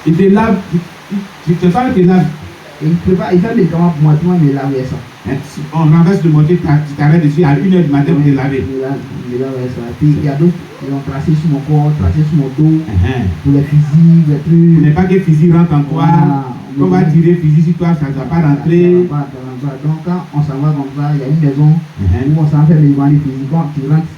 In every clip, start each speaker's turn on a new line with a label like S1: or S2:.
S1: Il te lave, tu te sens qu'il te lave.
S2: Et il prépare, il fait le médicament pour moi, tout le monde me lave avec ça.
S1: On renverse le mortier, tu t'arrêtes dessus à 1h du matin pour te laver.
S2: Me lave avec ça. Puis il y a d'autres qui ont tracé sur mon corps, tracé sur mon dos, pour les fusils, les trucs.
S1: Pour ne pas que le fusil rentre en toi. On va tirer le fusil sur toi, ça ne va pas rentrer.
S2: Donc quand on s'en va comme ça, il y a une maison où on s'en fait les fusils. Quand tu rentres,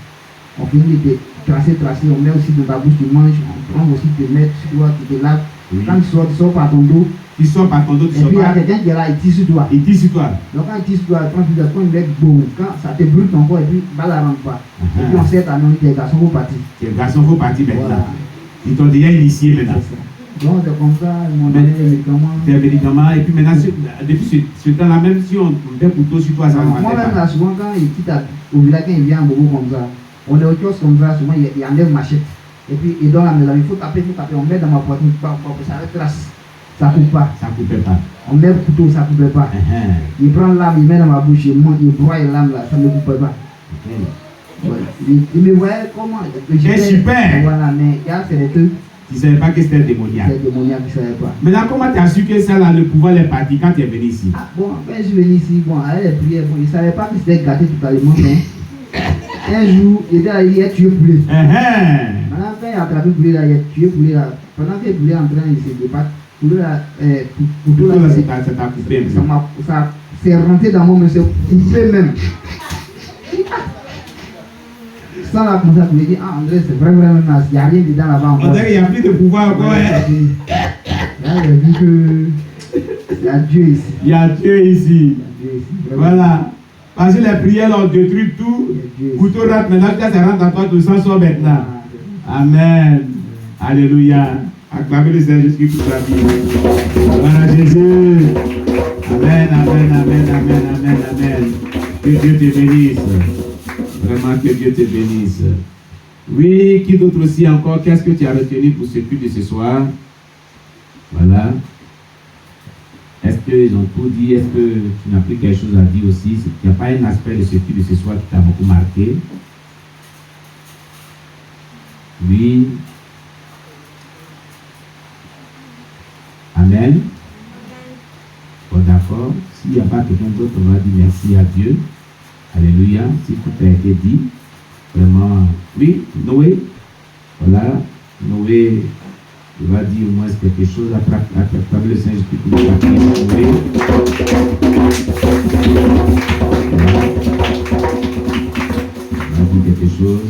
S2: on finit de tracer, on met aussi dans ta bouche, tu manges, on prend aussi te mettre sur toi, tu te laves. Quand tu sors par ton dos.
S1: Tu sors par ton dos, tu
S2: et
S1: sors
S2: puis il y a
S1: pas.
S2: quelqu'un qui est là, il tire sur toi.
S1: Il tire sur toi.
S2: Donc quand il tire sur toi, quand il met boum, quand ça te brûle ton corps et puis balle ne rentre pas. Et puis on sait ta non, tes garçons vont partir.
S1: Tes garçons vont partir maintenant.
S2: Voilà.
S1: Ils t'ont déjà initié maintenant.
S2: Donc c'est comme ça, ils m'ont donné les médicaments.
S1: Des médicaments, et puis maintenant, depuis ce temps-là, même si on met un couteau sur toi, ça ne va pas.
S2: Moi-même là, souvent quand il quitte au village, quand il vient en bobo comme ça, on est au kiosque comme ça, souvent il enlève machette. Et puis il donne la maison, il faut taper, on met dans ma poitrine, ça trace. Ça ne coupe pas.
S1: Ça ne coupait pas.
S2: On met le couteau, ça ne coupait pas. Il prend l'âme, il met dans ma bouche, il broie l'âme là, ça ne coupait pas. Voilà. Il me voyait comment.
S1: C'est super.
S2: Voilà, mais là, c'est des trucs.
S1: Tu ne savais pas que c'était démoniaque.
S2: C'est démoniaque, je ne savais pas.
S1: Maintenant, comment tu as su que ça, là, le pouvoir est parti quand tu es venu ici?
S2: Ah, bon, quand je suis venu ici, bon, avec les prières, bon, il ne savait pas que c'était gâté totalement, mais un jour, il a tué poulet. Maintenant, quand il a attrapé poulet là, il a tué poulet là. Pendant que poulet est en train de se débattre, poulet là,
S1: ça t'a coupé.
S2: Ça s'est rentré dans moi, mais c'est coupé même. Sans la commencer à me dire, ah André, c'est vraiment naze, il n'y a rien dedans là-bas encore.
S1: On dirait qu'il n'y a plus de pouvoir encore.
S2: Là, j'ai vu que il y a Dieu ici.
S1: Il y a Dieu ici. Voilà. Parce que les prières ont détruit tout. Couteau rentre maintenant, ça rentre dans toi, tout ça sort maintenant. Amen. Alléluia. Acclamez le Seigneur Jésus pour sa vie. Voilà Jésus. Amen, amen, amen, amen, amen, amen. Que Dieu te bénisse. Vraiment que Dieu te bénisse. Oui, qui d'autre aussi encore? Qu'est-ce que tu as retenu pour ce culte de ce soir? Voilà. Est-ce qu'ils ont tout dit? Est-ce que tu n'as plus quelque chose à dire aussi? Il n'y a pas un aspect de ce culte de ce soir qui t'a beaucoup marqué? Oui. Amen. Bon, d'accord. S'il n'y a pas quelqu'un d'autre, on va dire merci à Dieu. Alléluia. Si tout a été dit, vraiment. Oui, Noé. Voilà. Noé, il va dire au moins quelque chose. Attraper le Saint-Esprit pour le partir. Noé. Voilà. Il va dire quelque chose.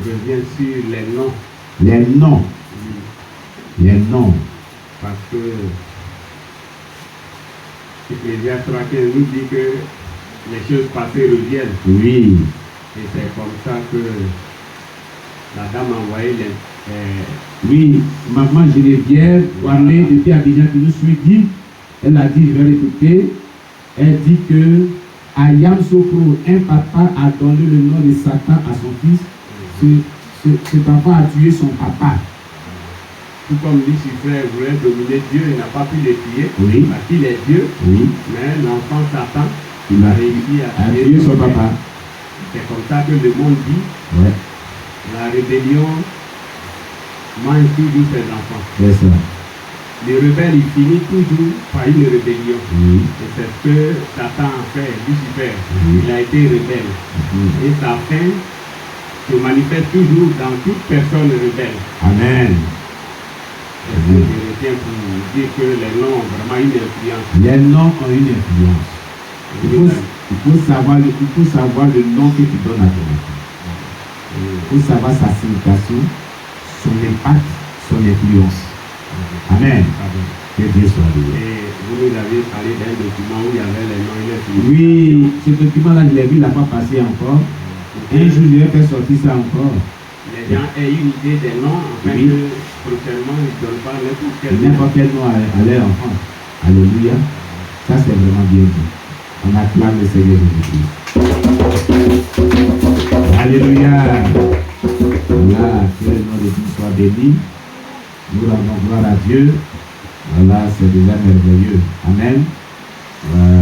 S3: Je reviens sur les noms.
S1: Les noms.
S3: Oui.
S1: Les noms.
S3: Parce que Ecclésiaste 3:15 nous dit que les choses passées reviennent.
S1: Oui.
S3: Et c'est comme ça que la dame a envoyé
S1: Oui, maman Geneviève, parlait depuis Abidjan qui nous suit, dit, elle a dit, je vais répéter, elle dit que Ayam Sokro, un papa a donné le nom de Satan à son fils. Cet enfant a tué son papa.
S3: tout comme Lucifer voulait dominer Dieu, il n'a pas pu le tuer,
S1: Oui.
S3: parce qu'il est Dieu,
S1: Oui.
S3: mais l'enfant Satan
S1: Il a
S3: réussi à
S1: tué son papa.
S3: C'est comme ça que le monde dit,
S1: Ouais,
S3: la rébellion mange toujours ses enfants.
S1: c'est ça.
S3: Le rebelle, il finit toujours par une rébellion.
S1: Oui.
S3: Et c'est ce que Satan a fait, Lucifer.
S1: Oui.
S3: Il a été rebelle.
S1: Oui.
S3: Et sa fin se manifeste toujours dans toute personne rebelle.
S1: Amen.
S3: Et je retiens pour dire que les noms ont vraiment une influence.
S1: Les noms ont une influence. Il faut savoir le nom que tu donnes à ton enfant. Il faut savoir sa signification, son impact, son influence. Amen. Que Dieu soit loué.
S3: Et vous nous avez parlé d'un document où il y avait les noms et les significations.
S1: Oui, ce document-là, je l'ai vu, il n'a pas passé encore. Un jour, je vais faire sortir ça encore.
S3: Les gens aient une idée des noms, afin
S1: Oui.
S3: que prochainement ils ne donnent pas
S1: N'importe quel nom à leur enfant. Alléluia. Ça, c'est vraiment bien dit. On acclame le Seigneur Jésus-Christ. Alléluia. Voilà, que le nom de Dieu soit béni. Nous rendons gloire à Dieu. Voilà, c'est déjà merveilleux. Amen. Voilà.